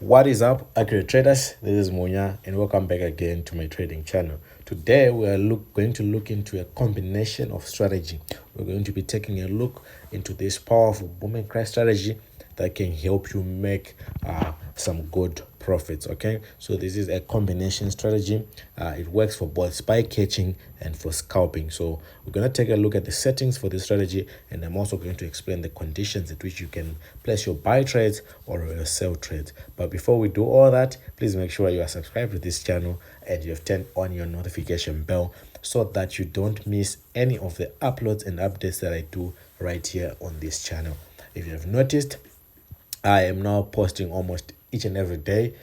What is up, accurate traders? This is Munya and welcome back again to my trading channel. Today we are going to look into a combination of strategy. We're going to be taking a look into this powerful boom and crash strategy that can help you make some good profits. Okay, so this is a combination strategy. It works for both spy catching and for scalping. So we're going to take a look at the settings for this strategy, and I'm also going to explain the conditions at which you can place your buy trades or your sell trades. But before we do all that, please make sure you are subscribed to this channel and you have turned on your notification bell so that you don't miss any of the uploads and updates that I do right here on this channel. If you have noticed, I am now posting almost each and every day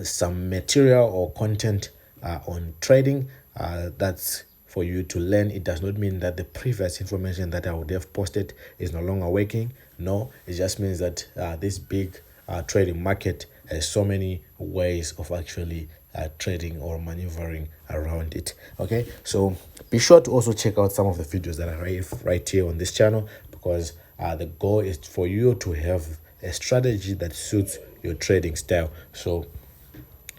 some material or content on trading. That's for you to learn. It does not mean that the previous information that I would have posted is no longer working. No, it just means that this big trading market has so many ways of actually trading or maneuvering around it. Okay, so be sure to also check out some of the videos that I have right here on this channel, because the goal is for you to have a strategy that suits your trading style. So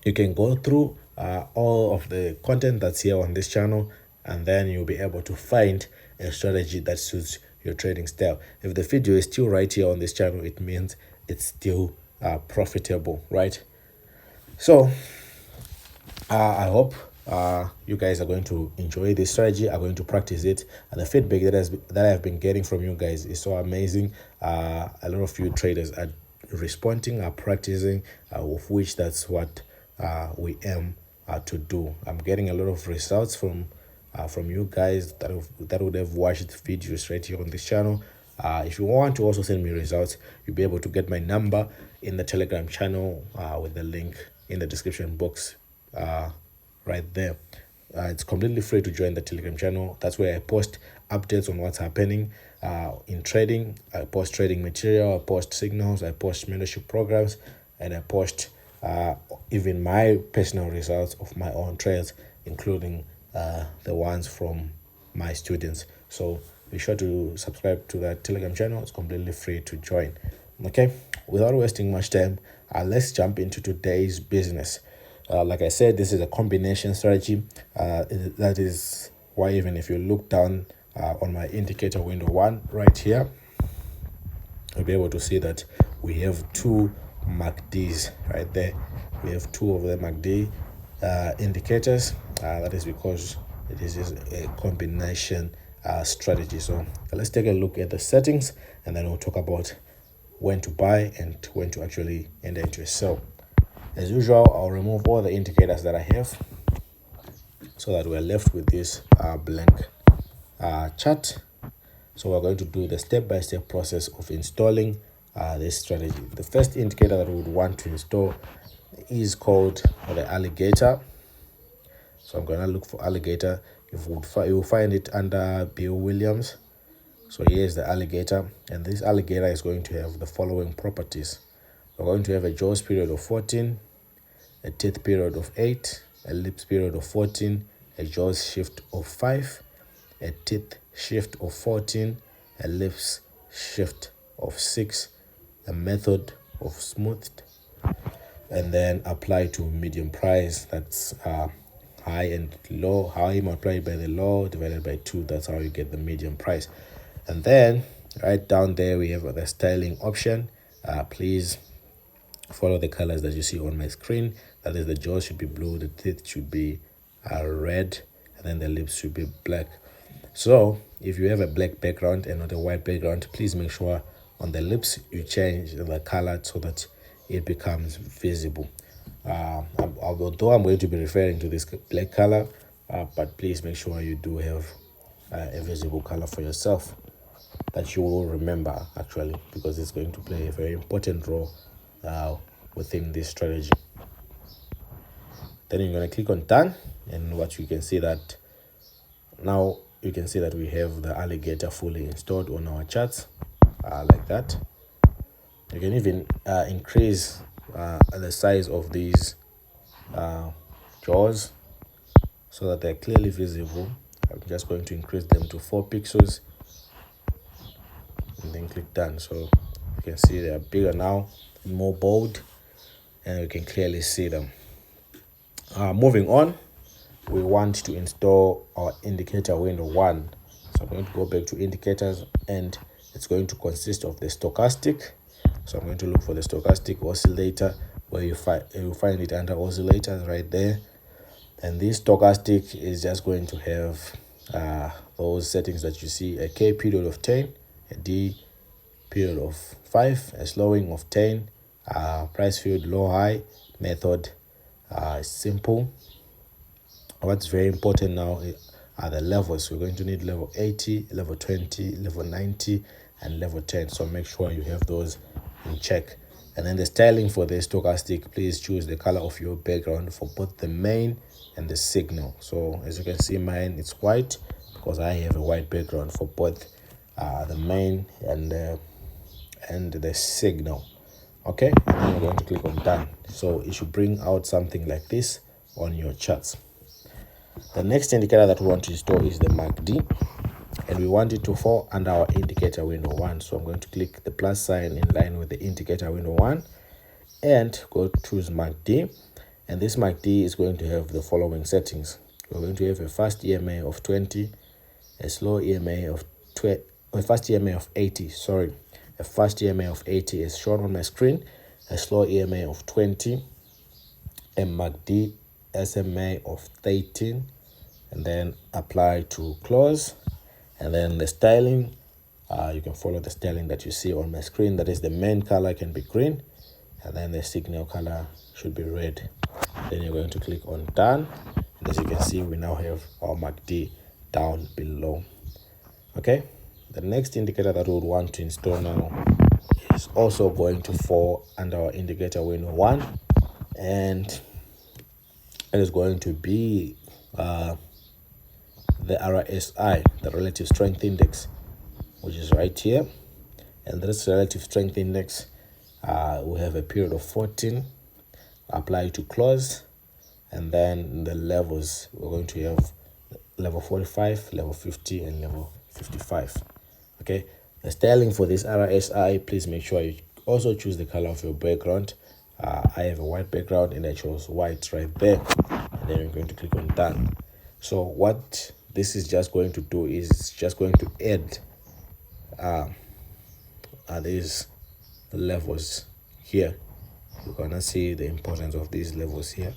you can go through all of the content that's here on this channel, and then you'll be able to find a strategy that suits your trading style. If the video is still right here on this channel, it means it's still profitable, right? So I hope you guys are going to enjoy this strategy, are going to practice it, and the feedback that I've been getting from you guys is so amazing. A lot of you traders are responding, are practicing, of which that's what we aim to do. I'm getting a lot of results from you guys that would have watched videos right here on this channel. If you want to also send me results, you'll be able to get my number in the Telegram channel with the link in the description box right there. It's completely free to join the Telegram channel. That's where I post updates on what's happening in trading. I post trading material, I post signals, I post mentorship programs, and I post even my personal results of my own trades, including the ones from my students. So be sure to subscribe to that Telegram channel. It's completely free to join. Okay, without wasting much time, let's jump into today's business. Like I said, this is a combination strategy. That is why even if you look down on my indicator window 1 right here, you'll be able to see that we have two MACDs right there. We have two of the MACD indicators. That is because this is a combination strategy. So let's take a look at the settings, and then we'll talk about when to buy and when to actually enter into a sell. As usual, I'll remove all the indicators that I have so that we're left with this blank chart. So we're going to do the step-by-step process of installing this strategy. The first indicator that we would want to install is called the Alligator. So I'm going to look for Alligator. You will find it under Bill Williams. So here's the Alligator, and this Alligator is going to have the following properties. We're going to have a Jaws period of 14, a teeth period of 8, a lips period of 14, a Jaws shift of 5, a teeth shift of 14, a lips shift of 6, a method of smoothed, and then apply to medium price. That's high and low. High multiplied by the low divided by 2. That's how you get the medium price. And then right down there we have the styling option. Please follow the colors that you see on my screen. That is, the jaws should be blue, the teeth should be red, and then the lips should be black. So if you have a black background and not a white background, please make sure on the lips you change the color so that it becomes visible. Although I'm going to be referring to this black color, but please make sure you do have a visible color for yourself that you will remember, actually, because it's going to play a very important role within this strategy. Then you're going to click on done, and what you can see that now you can see that we have the Alligator fully installed on our charts like that. You can even increase the size of these jaws so that they're clearly visible. I'm just going to increase them to 4 pixels and then click done. So you can see they are bigger now, more bold, and we can clearly see them. Moving on, we want to install our indicator window 1. So I'm going to go back to indicators, and it's going to consist of the stochastic. So I'm going to look for the stochastic oscillator, where you find it under oscillators right there. And this stochastic is just going to have those settings that you see: a K period of 10, a D period of 5, a slowing of 10, price field low high, method simple. What's very important now are the levels. We're going to need level 80, level 20, level 90, and level 10. So make sure you have those in check. And then the styling for the stochastic, please choose the color of your background for both the main and the signal. So as you can see, mine it's white because I have a white background for both the main and the signal. Okay, and then you're going to click on done. So it should bring out something like this on your charts. The next indicator that we want to install is the MACD, and we want it to fall under our indicator window 1. So I'm going to click the plus sign in line with the indicator window 1 and go choose MACD. And this MACD is going to have the following settings. We're going to have a fast EMA of 20, a slow EMA of a fast EMA of 80, sorry. A fast EMA of 80 is shown on my screen, a slow EMA of 20, a MACD SMA of 13, and then apply to close. And then the styling, you can follow the styling that you see on my screen. That is, the main color can be green, and then the signal color should be red. Then you're going to click on done, and as you can see, we now have our MACD down below. Okay, the next indicator that we would want to install now is also going to fall under our indicator window 1, and it is going to be the RSI, the relative strength index, which is right here. And this relative strength index, we have a period of 14, apply to close, and then the levels, we're going to have level 45, level 50, and level 55. Okay, the styling for this RSI, please make sure you also choose the color of your background. I have a white background and I chose white right there, and then I'm going to click on done. So what this is just going to do is it's just going to add these levels here. You're gonna see the importance of these levels here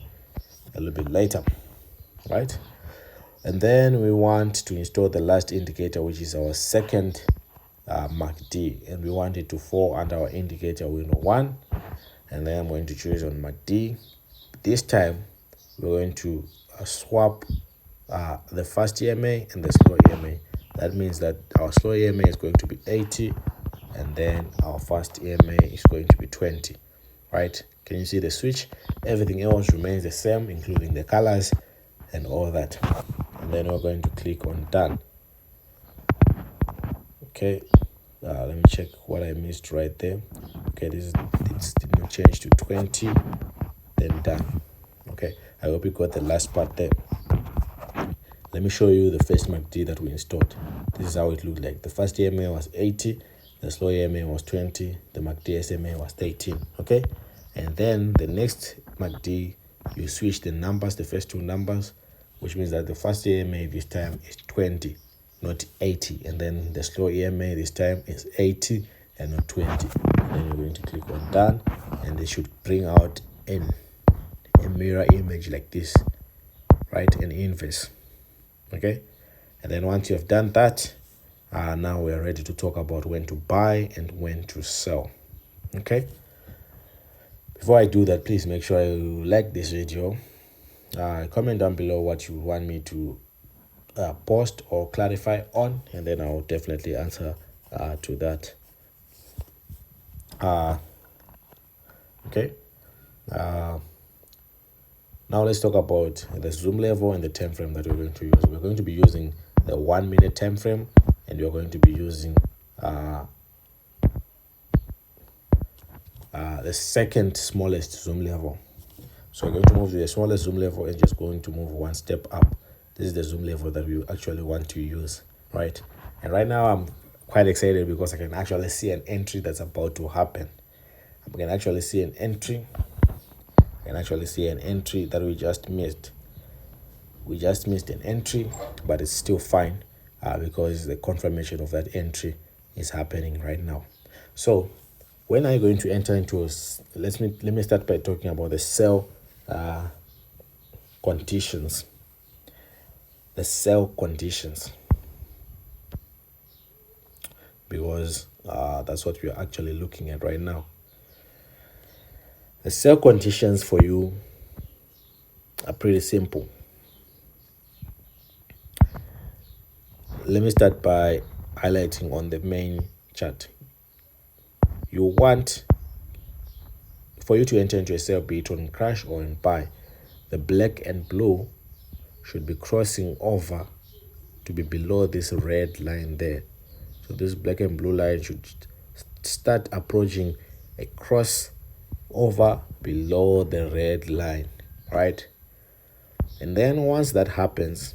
a little bit later, right? And then we want to install the last indicator, which is our second MACD, and we want it to fall under our indicator window 1. And then I'm going to choose on MACD. This time we're going to swap the fast EMA and the slow EMA. That means that our slow EMA is going to be 80, and then our fast EMA is going to be 20, right? Can you see the switch? Everything else remains the same, including the colors and all that. And then we're going to click on done. Okay, let me check what I missed right there. Okay, it's did not change to 20, then done. Okay, I hope you got the last part there. Let me show you the first MACD that we installed. This is how it looked like. The first EMA was 80, the slow EMA was 20, the MACD SMA was 13. Okay, and then the next MACD, you switch the numbers, the first two numbers, which means that the first EMA this time is 20, not 80, and then the slow EMA this time is 80 and not 20. And then you're going to click on done, and they should bring out a mirror image like this, right? An inverse. Okay, and then once you have done that, now we are ready to talk about when to buy and when to sell. Okay, before I do that, please make sure you like this video. Comment down below what you want me to post or clarify on, and then I'll definitely answer to that. Okay, now let's talk about the zoom level and the time frame that we're going to use. We're going to be using the 1 minute time frame, and we're going to be using the second smallest zoom level. So we're going to move to the smallest zoom level and just going to move one step up. This is the zoom level that we actually want to use, right? And right now I'm quite excited because I can actually see an entry that's about to happen. I can actually see an entry, can actually see an entry that we just missed. We just missed an entry, but it's still fine because the confirmation of that entry is happening right now. So when are you going to enter into let me start by talking about the sell conditions. The sell conditions, because that's what we are actually looking at right now. The sell conditions for you are pretty simple. Let me start by highlighting on the main chart. You want, for you to enter into a sell, be it on crash or in buy, the black and blue should be crossing over to be below this red line there. So this black and blue line should start approaching a cross over below the red line, right? And then once that happens,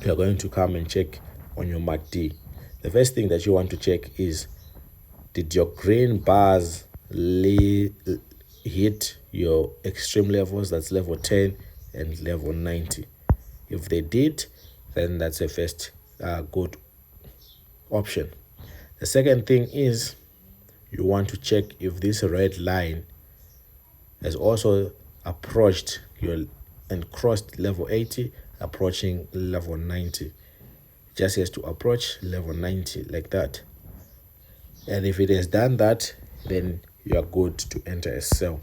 you're going to come and check on your MACD. The first thing that you want to check is, did your green bars hit your extreme levels? That's level 10 and level 90. If they did, then that's a first good option. The second thing is, you want to check if this red line has also approached your and crossed level 80, approaching level 90. Just has to approach level 90 like that. And if it has done that, then you are good to enter a sell.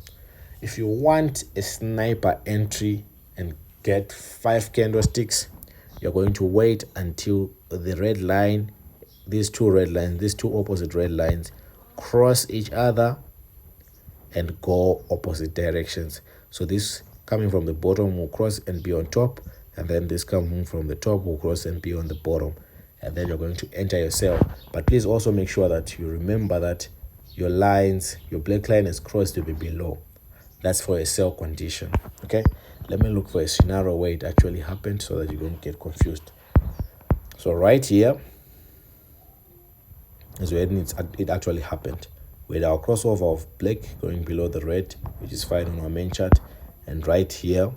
If you want a sniper entry and get 5 candlesticks, you're going to wait until the red line, these two opposite red lines, cross each other and go opposite directions. So this coming from the bottom will cross and be on top, and then this coming from the top will cross and be on the bottom, and then you're going to enter your sell. But please also make sure that you remember that your lines, your black line is crossed to be below. That's for a sell condition. Okay, let me look for a scenario where it actually happened so that you don't get confused. So right here is where it actually happened, with our crossover of black going below the red, which is fine on our main chart. And right here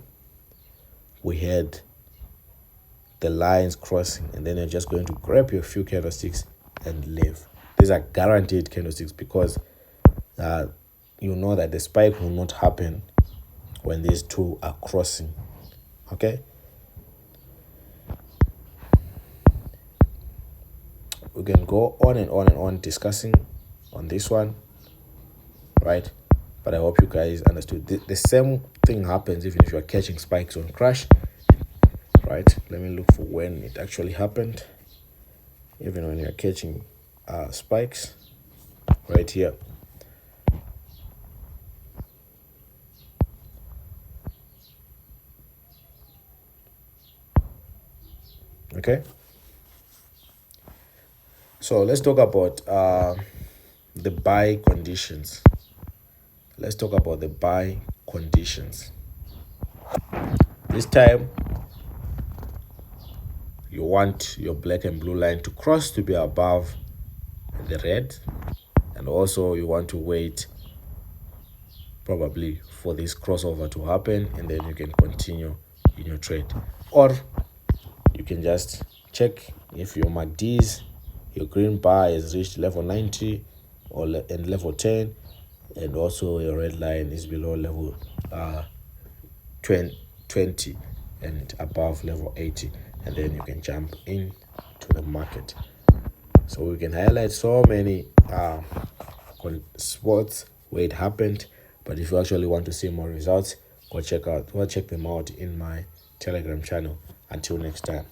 we had the lines crossing, and then you're just going to grab your few candlesticks and leave. These are guaranteed candlesticks because you know that the spike will not happen when these two are crossing. Okay, we can go on and on and on discussing on this one, right? But I hope you guys understood. The same thing happens even if you are catching spikes on crash, right? Let me look for when it actually happened. Even when you're catching spikes, right here. Okay, so let's talk about the buy conditions. Let's talk about the buy conditions. This time you want your black and blue line to cross to be above the red, and also you want to wait probably for this crossover to happen, and then you can continue in your trade. Or you can just check if your MACDs, your green bar has reached level 90 and level 10, and also your red line is below level 20 and above level 80, and then you can jump in to the market. So we can highlight so many spots where it happened, but if you actually want to see more results, go check them out in my Telegram channel. Until next time.